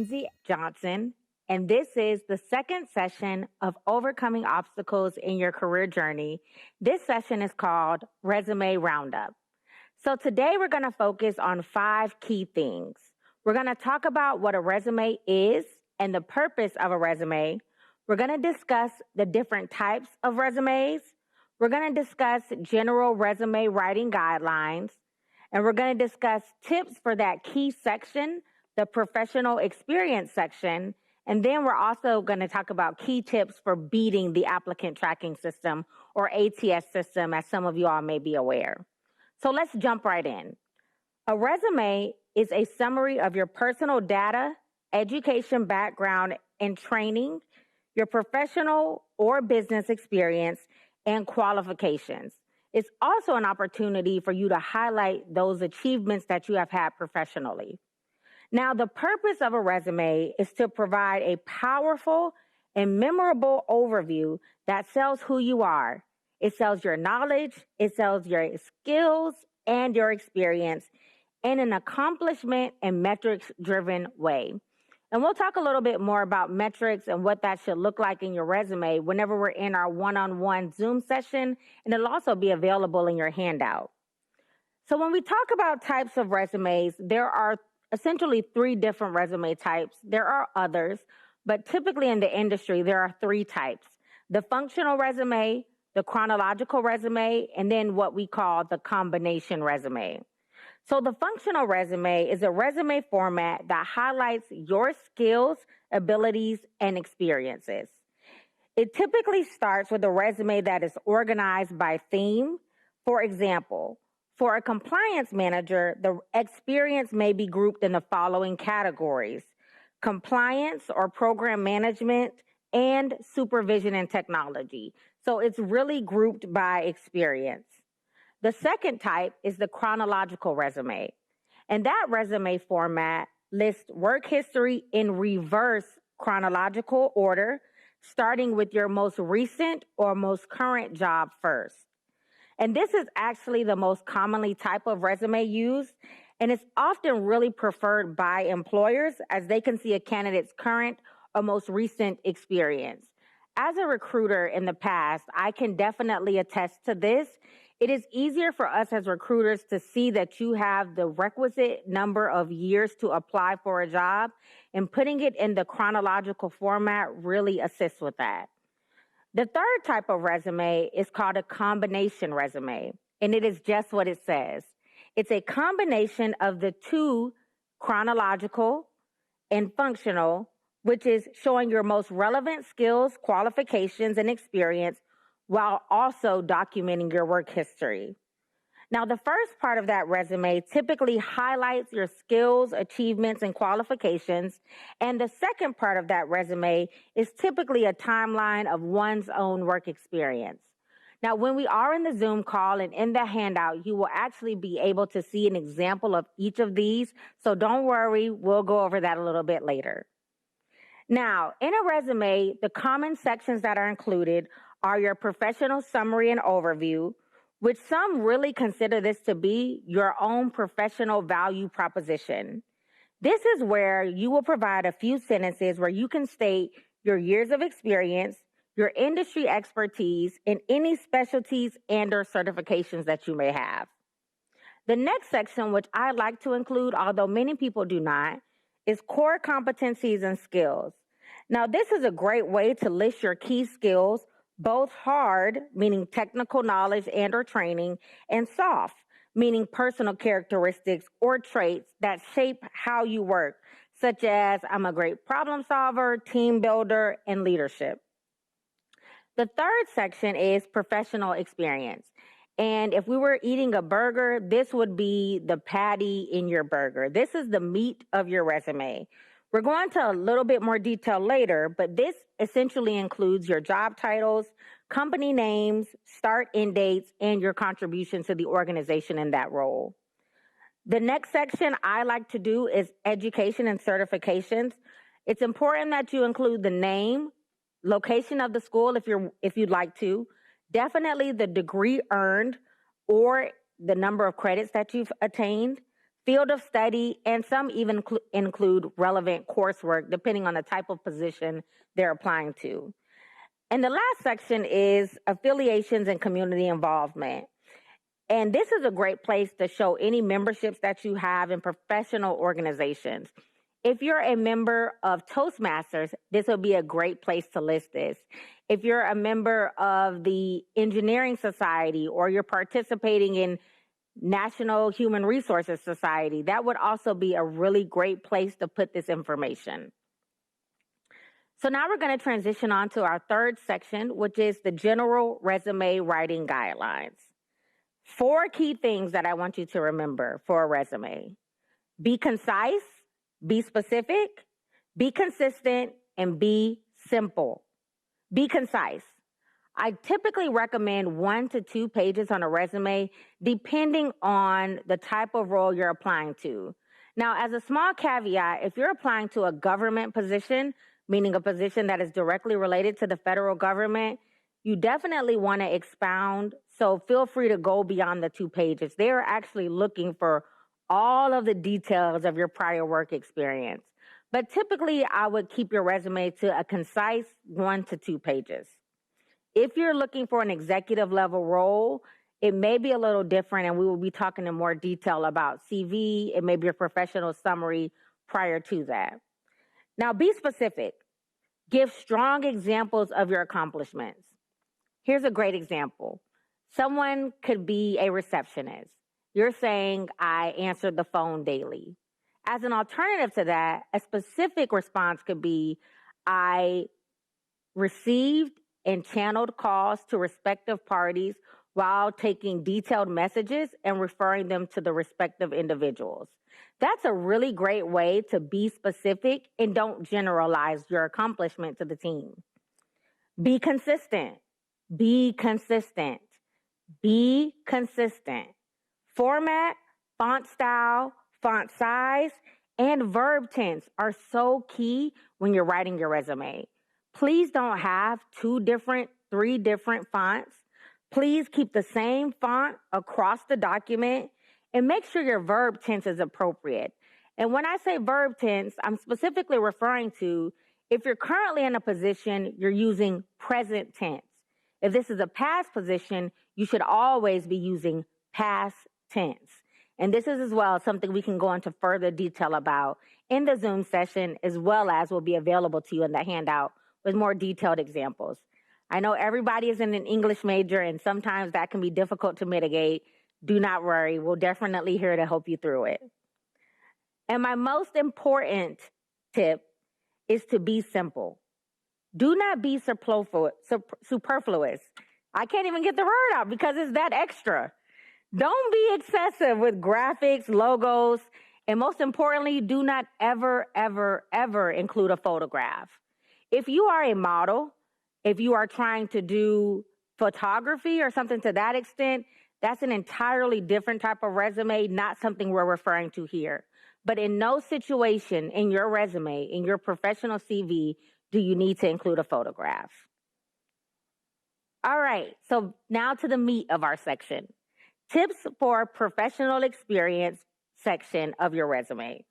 Lindsay Johnson, and this is the second session of Overcoming Obstacles in Your Career Journey. This session is called Resume Roundup. So today we're going to focus on 5 key things. We're going to talk about what a resume is and the purpose of a resume. We're going to discuss the different types of resumes. We're going to discuss general resume writing guidelines. And we're going to discuss tips for that key section, the professional experience section. And then we're also going to talk about key tips for beating the applicant tracking system or ATS system, as some of you all may be aware. So let's jump right in. A resume is a summary of your personal data, education background, and training, your professional or business experience, and qualifications. It's also an opportunity for you to highlight those achievements that you have had professionally. Now, the purpose of a resume is to provide a powerful and memorable overview that sells who you are. It sells your knowledge, it sells your skills and your experience in an accomplishment and metrics-driven way. And we'll talk a little bit more about metrics and what that should look like in your resume whenever we're in our one-on-one Zoom session, and it'll also be available in your handout. So when we talk about types of resumes, there are essentially 3 different resume types. There are others, but typically in the industry, there are 3 types: the functional resume, the chronological resume, and then what we call the combination resume. So the functional resume is a resume format that highlights your skills, abilities, and experiences. It typically starts with a resume that is organized by theme. For example, for a compliance manager, the experience may be grouped in the following categories: compliance or program management, and supervision and technology. So it's really grouped by experience. The second type is the chronological resume. And that resume format lists work history in reverse chronological order, starting with your most recent or most current job first. And this is actually the most commonly type of resume used, and it's often really preferred by employers as they can see a candidate's current or most recent experience. As a recruiter in the past, I can definitely attest to this. It is easier for us as recruiters to see that you have the requisite number of years to apply for a job, and putting it in the chronological format really assists with that. The third type of resume is called a combination resume, and it is just what it says. It's a combination of the 2, chronological and functional, which is showing your most relevant skills, qualifications, and experience while also documenting your work history. Now, the first part of that resume typically highlights your skills, achievements, and qualifications. And the second part of that resume is typically a timeline of one's own work experience. Now, when we are in the Zoom call and in the handout, you will actually be able to see an example of each of these. So don't worry, we'll go over that a little bit later. Now, in a resume, the common sections that are included are your professional summary and overview, which some really consider this to be your own professional value proposition. This is where you will provide a few sentences where you can state your years of experience, your industry expertise, and any specialties and or certifications that you may have. The next section, which I like to include, although many people do not, is core competencies and skills. Now, this is a great way to list your key skills, both hard, meaning technical knowledge and or training, and soft, meaning personal characteristics or traits that shape how you work, such as I'm a great problem solver, team builder, and leadership. The third section is professional experience. And if we were eating a burger, this would be the patty in your burger. This is the meat of your resume. We're going to a little bit more detail later, but this essentially includes your job titles, company names, start end dates, and your contribution to the organization in that role. The next section I like to do is education and certifications. It's important that you include the name, location of the school if you'd like to, definitely the degree earned or the number of credits that you've attained, field of study, and some even include relevant coursework depending on the type of position they're applying to. And the last section is affiliations and community involvement. And this is a great place to show any memberships that you have in professional organizations. If you're a member of Toastmasters, this will be a great place to list this. If you're a member of the Engineering Society or you're participating in National Human Resources Society, that would also be a really great place to put this information. So now we're going to transition on to our third section, which is the general resume writing guidelines. 4 key things that I want you to remember for a resume. Be concise, be specific, be consistent, and be simple. Be concise. I typically recommend 1 to 2 pages on a resume, depending on the type of role you're applying to. Now, as a small caveat, if you're applying to a government position, meaning a position that is directly related to the federal government, you definitely want to expound, so feel free to go beyond the 2 pages. They are actually looking for all of the details of your prior work experience. But typically, I would keep your resume to a concise 1 to 2 pages. If you're looking for an executive level role, it may be a little different, and we will be talking in more detail about CV and maybe a professional summary prior to that. Now, be specific. Give strong examples of your accomplishments. Here's a great example. Someone could be a receptionist. You're saying, I answered the phone daily. As an alternative to that, a specific response could be, I received and channeled calls to respective parties while taking detailed messages and referring them to the respective individuals. That's a really great way to be specific and don't generalize your accomplishment to the team. Be consistent. Be consistent. Be consistent. Format, font style, font size, and verb tense are so key when you're writing your resume. Please don't have 3 different fonts. Please keep the same font across the document and make sure your verb tense is appropriate. And when I say verb tense, I'm specifically referring to if you're currently in a position, you're using present tense. If this is a past position, you should always be using past tense. And this is as well something we can go into further detail about in the Zoom session, as well as will be available to you in the handout with more detailed examples. I know everybody is in an English major, and sometimes that can be difficult to mitigate. Do not worry. We're definitely here to help you through it. And my most important tip is to be simple. Do not be superfluous. I can't even get the word out because it's that extra. Don't be excessive with graphics, logos, and most importantly, do not ever, ever, ever include a photograph. If you are a model, if you are trying to do photography or something to that extent, that's an entirely different type of resume, not something we're referring to here. But in no situation in your resume, in your professional CV, do you need to include a photograph. All right, so now to the meat of our section. Tips for professional experience section of your resume.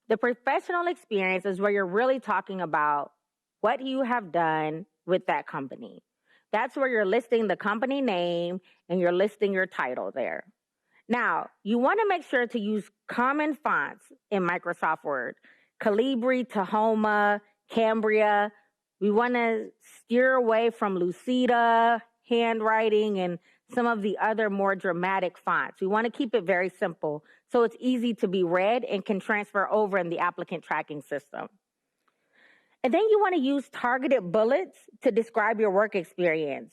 The professional experience is where you're really talking about what you have done with that company. That's where you're listing the company name and you're listing your title there. Now, you want to make sure to use common fonts in Microsoft Word. Calibri, Tahoma, Cambria. We want to steer away from Lucida, handwriting, and some of the other more dramatic fonts. We want to keep it very simple so it's easy to be read and can transfer over in the applicant tracking system. And then you want to use targeted bullets to describe your work experience.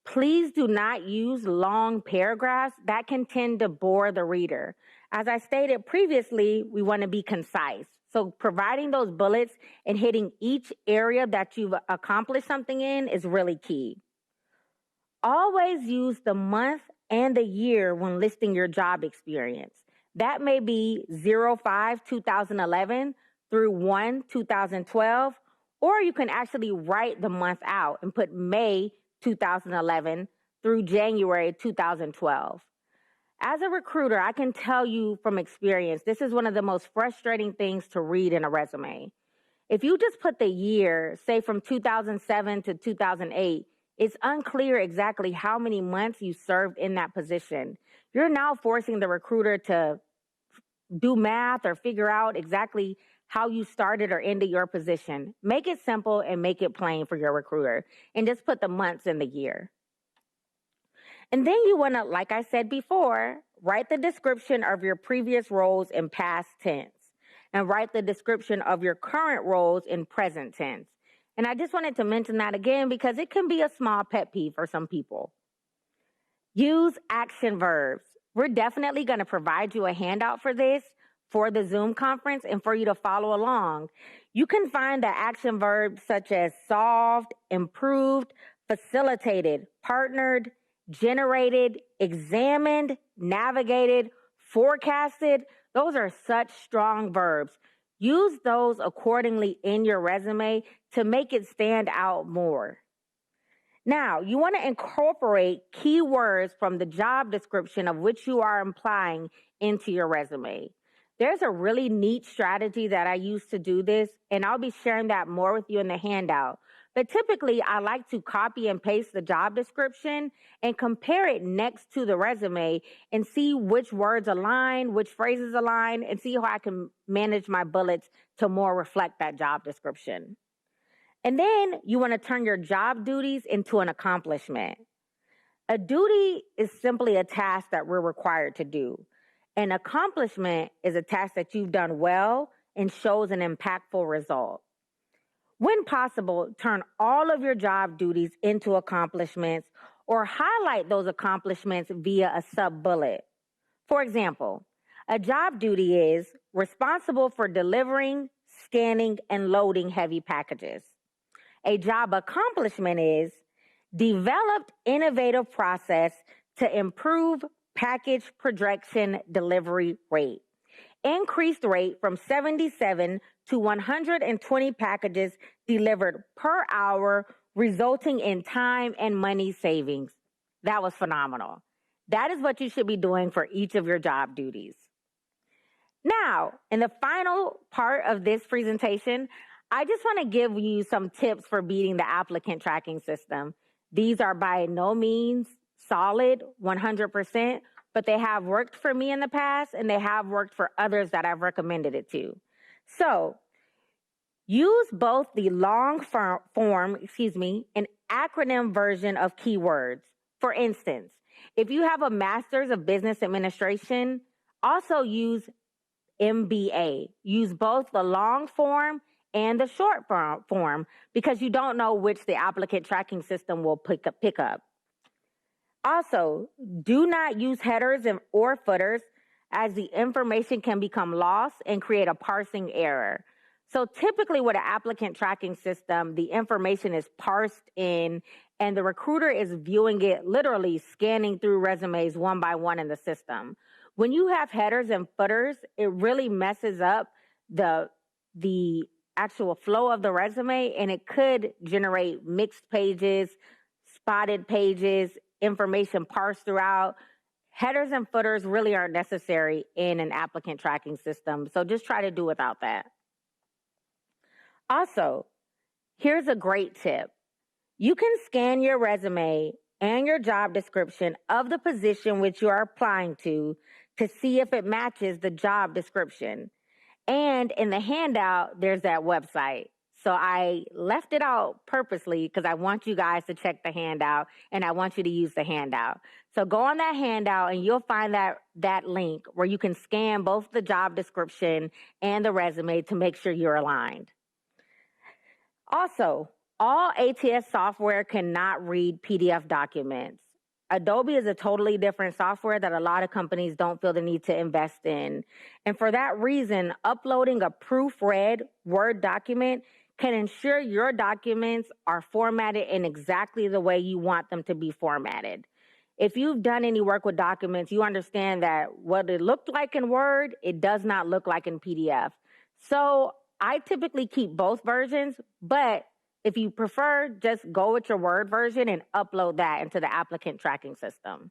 Please do not use long paragraphs. That can tend to bore the reader. As I stated previously, we want to be concise. So providing those bullets and hitting each area that you've accomplished something in is really key. Always use the month and the year when listing your job experience. That may be 05-2011 through 1-2012, or you can actually write the month out and put May 2011 through January 2012. As a recruiter, I can tell you from experience, this is one of the most frustrating things to read in a resume. If you just put the year, say from 2007 to 2008, it's unclear exactly how many months you served in that position. You're now forcing the recruiter to do math or figure out exactly how you started or ended your position. Make it simple and make it plain for your recruiter, and just put the months in the year. And then you want to, like I said before, write the description of your previous roles in past tense and write the description of your current roles in present tense. And I just wanted to mention that again because it can be a small pet peeve for some people. Use action verbs. We're definitely going to provide you a handout for this for the Zoom conference and for you to follow along. You can find the action verbs such as solved, improved, facilitated, partnered, generated, examined, navigated, forecasted. Those are such strong verbs. Use those accordingly in your resume to make it stand out more. Now, you want to incorporate keywords from the job description of which you are implying into your resume. There's a really neat strategy that I use to do this, and I'll be sharing that more with you in the handout. But typically, I like to copy and paste the job description and compare it next to the resume and see which words align, which phrases align, and see how I can manage my bullets to more reflect that job description. And then you want to turn your job duties into an accomplishment. A duty is simply a task that we're required to do. An accomplishment is a task that you've done well and shows an impactful result. When possible, turn all of your job duties into accomplishments or highlight those accomplishments via a sub-bullet. For example, a job duty is responsible for delivering, scanning, and loading heavy packages. A job accomplishment is developed innovative process to improve package projection delivery rate. Increased rate from 77 to 120 packages delivered per hour, resulting in time and money savings. That was phenomenal. That is what you should be doing for each of your job duties. Now, in the final part of this presentation, I just want to give you some tips for beating the applicant tracking system. These are by no means solid 100%, but they have worked for me in the past and they have worked for others that I've recommended it to. So use both the long form, an acronym version of keywords. For instance, if you have a Master's of Business Administration, also use MBA. Use both the long form and the short form because you don't know which the applicant tracking system will pick up. Also, do not use headers or footers as the information can become lost and create a parsing error. So typically with an applicant tracking system, the information is parsed in and the recruiter is viewing it, literally scanning through resumes one by one in the system. When you have headers and footers, it really messes up the actual flow of the resume, and it could generate mixed pages, spotted pages, information parsed throughout. Headers and footers really aren't necessary in an applicant tracking system, so just try to do without that. Also, here's a great tip. You can scan your resume and your job description of the position which you are applying to see if it matches the job description. And in the handout, there's that website. So I left it out purposely because I want you guys to check the handout and I want you to use the handout. So go on that handout and you'll find that link where you can scan both the job description and the resume to make sure you're aligned. Also, all ATS software cannot read PDF documents. Adobe is a totally different software that a lot of companies don't feel the need to invest in. And for that reason, uploading a proofread Word document can ensure your documents are formatted in exactly the way you want them to be formatted. If you've done any work with documents, you understand that what it looked like in Word, it does not look like in PDF. So I typically keep both versions, but if you prefer, just go with your Word version and upload that into the applicant tracking system.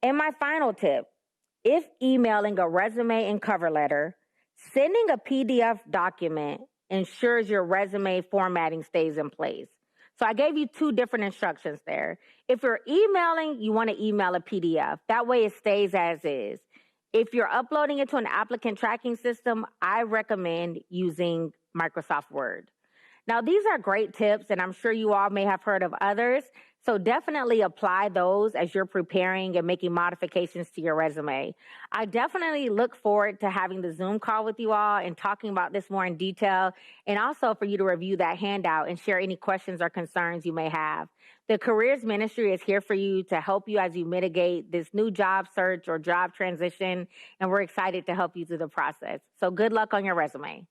And my final tip, if emailing a resume and cover letter, sending a PDF document ensures your resume formatting stays in place. So I gave you two different instructions there. If you're emailing, you want to email a PDF. That way it stays as is. If you're uploading it to an applicant tracking system, I recommend using Microsoft Word. Now, these are great tips, and I'm sure you all may have heard of others. So definitely apply those as you're preparing and making modifications to your resume. I definitely look forward to having the Zoom call with you all and talking about this more in detail, and also for you to review that handout and share any questions or concerns you may have. The Careers Ministry is here for you to help you as you mitigate this new job search or job transition, and we're excited to help you through the process. So good luck on your resume.